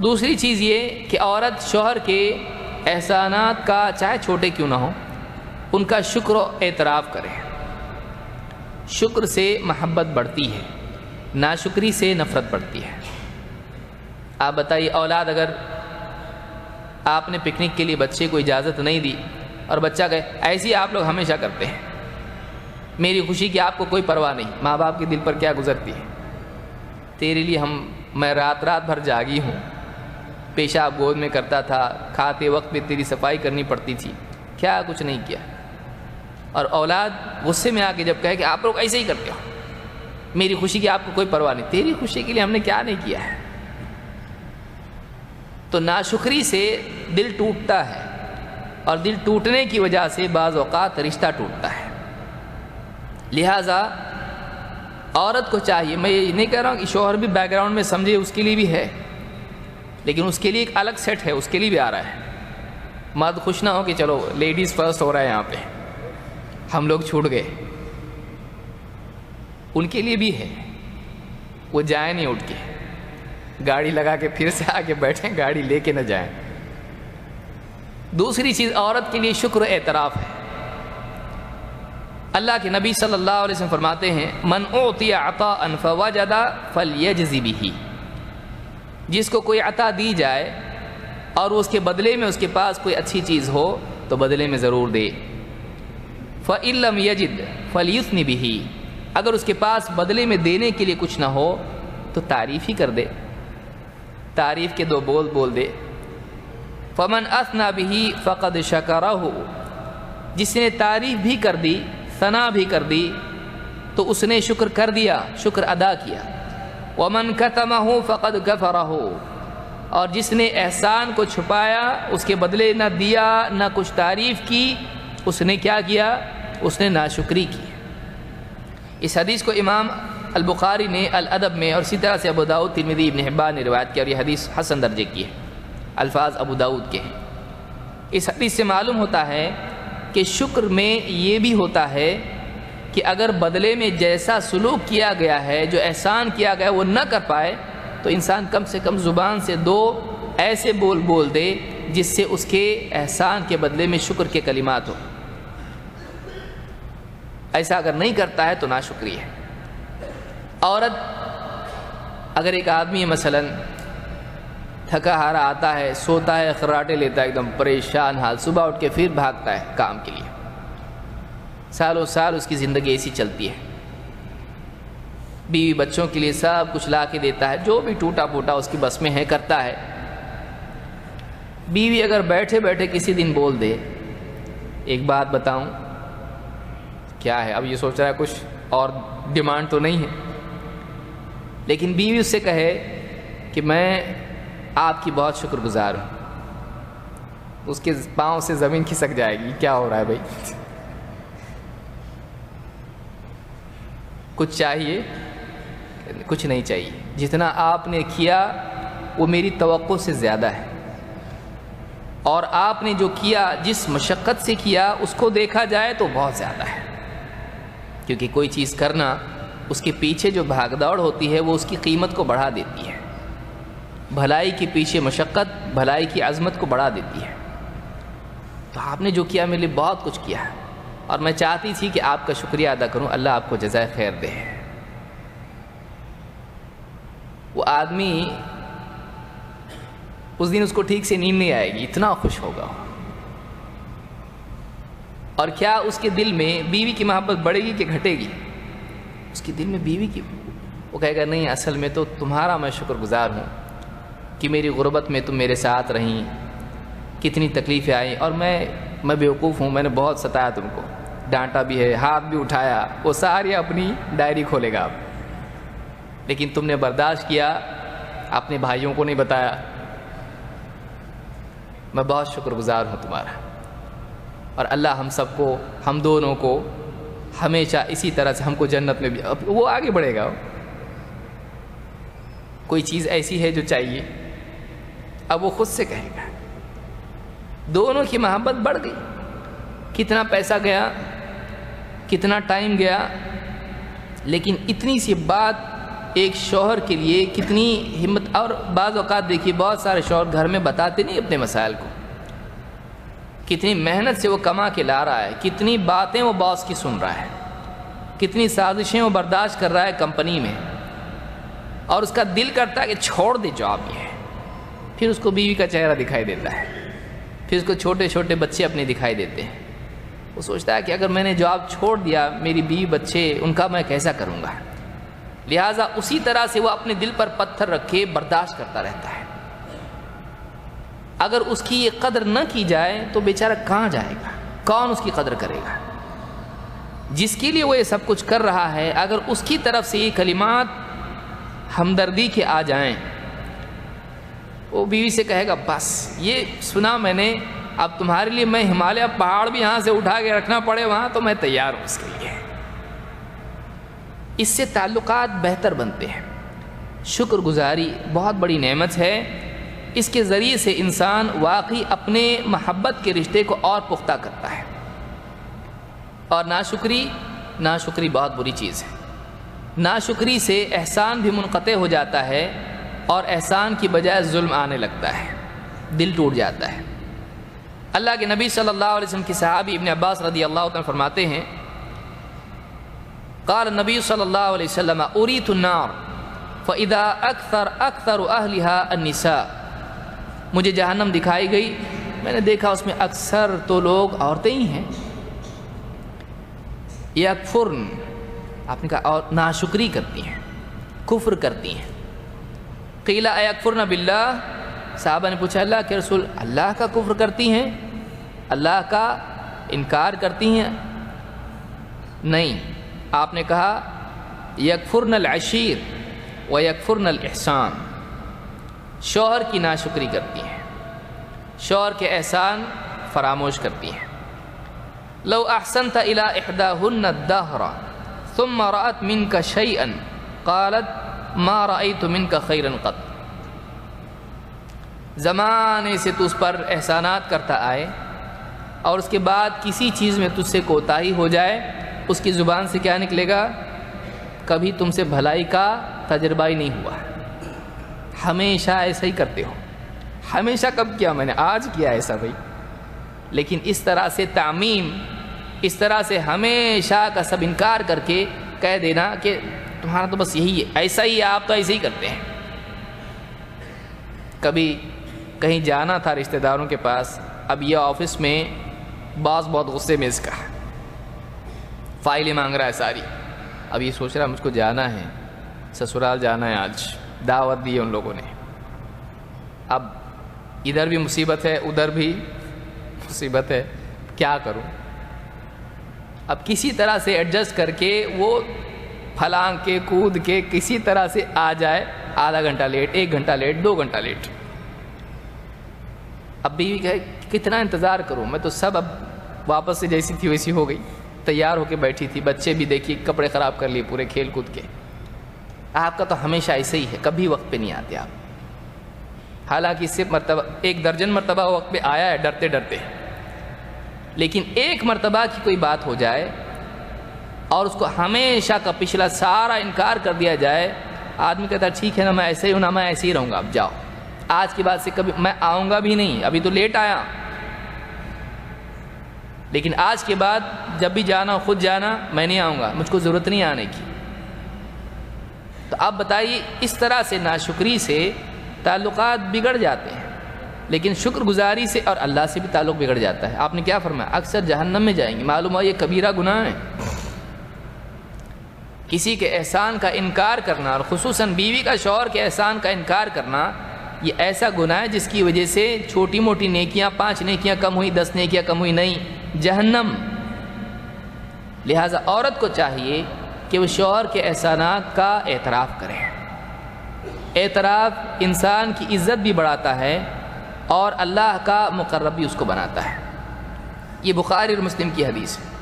دوسری چیز یہ کہ عورت شوہر کے احسانات کا چاہے چھوٹے کیوں نہ ہوں ان کا شکر و اعتراف کرے. شکر سے محبت بڑھتی ہے، ناشکری سے نفرت بڑھتی ہے. آپ بتائیے، اولاد اگر آپ نے پکنک کے لیے بچے کو اجازت نہیں دی اور بچہ کہے ایسے ہی آپ لوگ ہمیشہ کرتے ہیں، میری خوشی کی آپ کو کوئی پرواہ نہیں، ماں باپ کے دل پر کیا گزرتی ہے؟ تیرے لیے میں رات بھر جاگی ہوں، پیشاب گود میں کرتا تھا، کھاتے وقت بھی تیری صفائی کرنی پڑتی تھی، کیا کچھ نہیں کیا. اور اولاد غصے میں آ کے جب کہے کہ آپ لوگ ایسے ہی کرتے ہو، میری خوشی کی آپ کو کوئی پرواہ نہیں، تیری خوشی کے لیے ہم نے کیا نہیں کیا ہے. تو ناشکری سے دل ٹوٹتا ہے، اور دل ٹوٹنے کی وجہ سے بعض اوقات رشتہ ٹوٹتا ہے. لہٰذا عورت کو چاہیے، میں یہ نہیں کہہ رہا ہوں کہ شوہر بھی بیک گراؤنڈ میں سمجھے، اس کے لیے بھی ہے، لیکن اس کے لیے ایک الگ سیٹ ہے، اس کے لیے بھی آ رہا ہے. مرد خوش نہ ہو کہ چلو لیڈیز فرسٹ ہو رہا ہے، یہاں پہ ہم لوگ چھوٹ گئے. ان کے لیے بھی ہے، وہ جائیں نہیں اٹھ کے، گاڑی لگا کے پھر سے آ کے بیٹھیں، گاڑی لے کے نہ جائیں. دوسری چیز عورت کے لیے شکر و اعتراف ہے. اللہ کے نبی صلی اللہ علیہ وسلم فرماتے ہیں من اعطی عطاء فوجد فلیجز بہ، جس کو کوئی عطا دی جائے اور اس کے بدلے میں اس کے پاس کوئی اچھی چیز ہو تو بدلے میں ضرور دے. فإن لم یجد فلیثن بہ، اگر اس کے پاس بدلے میں دینے کے لیے کچھ نہ ہو تو تعریف ہی کر دے، تعریف کے دو بول دے. فمن اثنى بہ فقد شکرہ، جس نے تعریف بھی کر دی، ثنا بھی کر دی، تو اس نے شکر کر دیا، شکر ادا کیا. ومن کتمہ فقد کفرہ، اور جس نے احسان کو چھپایا، اس کے بدلے نہ دیا نہ کچھ تعریف کی، اس نے کیا کیا؟ اس نے ناشکری کی. اس حدیث کو امام البخاری نے الادب میں اور اسی طرح سے ابو داؤد، ترمذی، ابن حبان نے روایت کیا، اور یہ حدیث حسن درجے کی ہے، الفاظ ابو داؤد کے ہیں. اس حدیث سے معلوم ہوتا ہے کہ شکر میں یہ بھی ہوتا ہے کہ اگر بدلے میں جیسا سلوک کیا گیا ہے، جو احسان کیا گیا وہ نہ کر پائے، تو انسان کم سے کم زبان سے دو ایسے بول دے جس سے اس کے احسان کے بدلے میں شکر کے کلمات ہو. ایسا اگر نہیں کرتا ہے تو ناشکری ہے. عورت اگر ایک آدمی مثلا تھکا ہارا آتا ہے، سوتا ہے، خراٹے لیتا ہے، ایک دم پریشان حال، صبح اٹھ کے پھر بھاگتا ہے کام کے لیے، سالوں سال اس کی زندگی ایسی چلتی ہے، بیوی بچوں کے لیے سب کچھ لا کے دیتا ہے، جو بھی ٹوٹا پھوٹا اس کی بس میں ہے کرتا ہے. بیوی اگر بیٹھے بیٹھے کسی دن بول دے ایک بات بتاؤں، کیا ہے، اب یہ سوچ رہا ہے کچھ اور ڈیمانڈ تو نہیں ہے، لیکن بیوی اس سے کہے کہ میں آپ کی بہت شکر گزار ہوں، اس کے پاؤں سے زمین کھسک جائے گی. کیا ہو رہا ہے بھائی؟ کچھ چاہیے؟ کچھ نہیں چاہیے. جتنا آپ نے کیا وہ میری توقع سے زیادہ ہے، اور آپ نے جو کیا، جس مشقت سے کیا، اس کو دیکھا جائے تو بہت زیادہ ہے. کیونکہ کوئی چیز کرنا، اس کے پیچھے جو بھاگ دوڑ ہوتی ہے وہ اس کی قیمت کو بڑھا دیتی ہے. بھلائی کے پیچھے مشقت بھلائی کی عظمت کو بڑھا دیتی ہے. تو آپ نے جو کیا میرے لیے بہت کچھ کیا ہے، اور میں چاہتی تھی کہ آپ کا شکریہ ادا کروں، اللہ آپ کو جزائے خیر دے. وہ آدمی اس دن اس کو ٹھیک سے نیند نہیں آئے گی، اتنا خوش ہوگا. اور کیا اس کے دل میں بیوی کی محبت بڑھے گی کہ گھٹے گی؟ اس کے دل میں بیوی کی، وہ کہے گا نہیں، اصل میں تو تمہارا میں شکر گزار ہوں کہ میری غربت میں تم میرے ساتھ رہیں، کتنی تکلیفیں آئیں، اور میں بیوقوف ہوں، میں نے بہت ستایا تم کو، ڈانٹا بھی ہے، ہاتھ بھی اٹھایا، وہ ساری اپنی ڈائری کھولے گا اب، لیکن تم نے برداشت کیا، اپنے بھائیوں کو نہیں بتایا. میں بہت شکر گزار ہوں تمہارا. اور اللہ ہم سب کو، ہم دونوں کو ہمیشہ اسی طرح سے ہم کو جنت میں بھی، وہ آگے بڑھے گا. کوئی چیز ایسی ہے جو چاہیے، اب وہ خود سے کہے گا. دونوں کی محبت بڑھ گئی. کتنا پیسہ گیا، کتنا ٹائم گیا، لیکن اتنی سی بات ایک شوہر کے لیے کتنی ہمت، اور بعض اوقات دیکھیے بہت سارے شوہر گھر میں بتاتے نہیں اپنے مسائل کو، کتنی محنت سے وہ کما کے لا رہا ہے، کتنی باتیں وہ باس کی سن رہا ہے، کتنی سازشیں وہ برداشت کر رہا ہے کمپنی میں، اور اس کا دل کرتا ہے کہ چھوڑ دے جاب یہ، پھر اس کو بیوی کا چہرہ دکھائی دیتا ہے، پھر اس کو چھوٹے چھوٹے بچے اپنے دکھائی دیتے ہیں، وہ سوچتا ہے کہ اگر میں نے جاب چھوڑ دیا میری بیوی بچے ان کا میں کیسا کروں گا، لہٰذا اسی طرح سے وہ اپنے دل پر پتھر رکھے برداشت کرتا رہتا ہے۔ اگر اس کی یہ قدر نہ کی جائے تو بیچارہ کہاں جائے گا، کون اس کی قدر کرے گا؟ جس کے لیے وہ یہ سب کچھ کر رہا ہے، اگر اس کی طرف سے یہ کلمات ہمدردی کے آ جائیں، وہ بیوی سے کہے گا بس یہ سنا میں نے، اب تمہارے لیے میں ہمالیہ پہاڑ بھی یہاں سے اٹھا کے رکھنا پڑے وہاں تو میں تیار ہوں اس کے لیے۔ اس سے تعلقات بہتر بنتے ہیں۔ شکر گزاری بہت بڑی نعمت ہے، اس کے ذریعے سے انسان واقعی اپنے محبت کے رشتے کو اور پختہ کرتا ہے، اور ناشکری بہت بری چیز ہے۔ ناشکری سے احسان بھی منقطع ہو جاتا ہے، اور احسان کی بجائے ظلم آنے لگتا ہے، دل ٹوٹ جاتا ہے۔ اللہ کے نبی صلی اللہ علیہ وسلم کی صحابی ابن عباس رضی اللہ عنہ فرماتے ہیں، قال النبی صلی اللہ علیہ وسلم اریت النار فاذا اکثر اہلها النساء، مجھے جہنم دکھائی گئی، میں نے دیکھا اس میں اکثر تو لوگ عورتیں ہی ہیں، یکفرن، آپ نے کہا اور ناشکری کرتی ہیں، کفر کرتی ہیں۔ قیل ایکفرن باللہ، صحابہ نے پوچھا اللہ کے رسول اللہ کا کفر کرتی ہیں، اللہ کا انکار کرتی ہیں؟ نہیں، آپ نے کہا یکفرن العشیر و یکفرن الاحسان، شوہر کی ناشکری کرتی ہیں، شوہر کے احسان فراموش کرتی ہیں۔ لو احسنت الى احداهن الدهر ثم رأت منك شيئا قالت ما رأيت منك خيرا قط، زمانے سے تو اس پر احسانات کرتا آئے اور اس کے بعد کسی چیز میں تجھ سے کوتاہی ہو جائے، اس کی زبان سے کیا نکلے گا؟ کبھی تم سے بھلائی کا تجربہ ہی نہیں ہوا، ہمیشہ ایسا ہی کرتے ہو۔ ہمیشہ کب کیا؟ میں نے آج کیا ایسا بھائی۔ لیکن اس طرح سے تعمیم، اس طرح سے ہمیشہ کا سب انکار کر کے کہہ دینا کہ تمہارا تو بس یہی ہے، ایسا ہی ہے، آپ تو ایسے ہی کرتے ہیں۔ کبھی کہیں جانا تھا رشتہ داروں کے پاس، اب یہ آفس میں باس بہت غصے میں اس کا فائلیں مانگ رہا ہے ساری، اب یہ سوچ رہا ہے مجھ کو جانا ہے، سسرال جانا ہے، آج دعوت دی ہے ان لوگوں نے، اب ادھر بھی مصیبت ہے ادھر بھی مصیبت ہے، کیا کروں؟ اب کسی طرح سے ایڈجسٹ کر کے وہ پھلانگ کے کود کے کسی طرح سے آ جائے، آدھا گھنٹہ لیٹ، 1 گھنٹہ لیٹ، 2 گھنٹہ لیٹ۔ اب بیوی کہے کتنا انتظار کروں، میں تو سب اب واپس سے جیسی تھی ویسی ہو گئی، تیار ہو کے بیٹھی تھی، بچے بھی دیکھیے کپڑے خراب کر لیے پورے کھیل کود کے۔ آپ کا تو ہمیشہ ایسے ہی ہے، کبھی وقت پہ نہیں آتے آپ، حالانکہ اس سے مرتبہ 1 درجن مرتبہ وقت پہ آیا ہے ڈرتے ڈرتے، لیکن 1 مرتبہ کی کوئی بات ہو جائے اور اس کو ہمیشہ کا پچھلا سارا انکار کر دیا جائے، آدمی کہتا ہے ٹھیک ہے نا، میں ایسے ہی ہوں نا، میں ایسے ہی رہوں گا، اب جاؤ، آج کے بعد سے کبھی میں آؤں گا بھی نہیں، ابھی تو لیٹ آیا، لیکن آج کے بعد جب بھی جانا خود جانا، میں نہیں آؤں گا، مجھ کو ضرورت نہیں آنے کی۔ تو آپ بتائیے، اس طرح سے ناشکری سے تعلقات بگڑ جاتے ہیں، لیکن شکر گزاری سے اور اللہ سے بھی تعلق بگڑ جاتا ہے۔ آپ نے کیا فرمایا؟ اکثر جہنم میں جائیں گے، معلوم ہوا یہ کبیرہ گناہ ہے۔ کسی کے احسان کا انکار کرنا، اور خصوصاً بیوی کا شوہر کے احسان کا انکار کرنا، یہ ایسا گناہ ہے جس کی وجہ سے چھوٹی موٹی نیکیاں، 5 نیکیاں کم ہوئی، 10 نیکیاں کم ہوئی، نہیں، جہنم۔ لہٰذا عورت کو چاہیے کہ وہ شوہر کے احسانات کا اعتراف کرے۔ اعتراف انسان کی عزت بھی بڑھاتا ہے اور اللہ کا مقرب بھی اس کو بناتا ہے۔ یہ بخاری اور مسلم کی حدیث ہے۔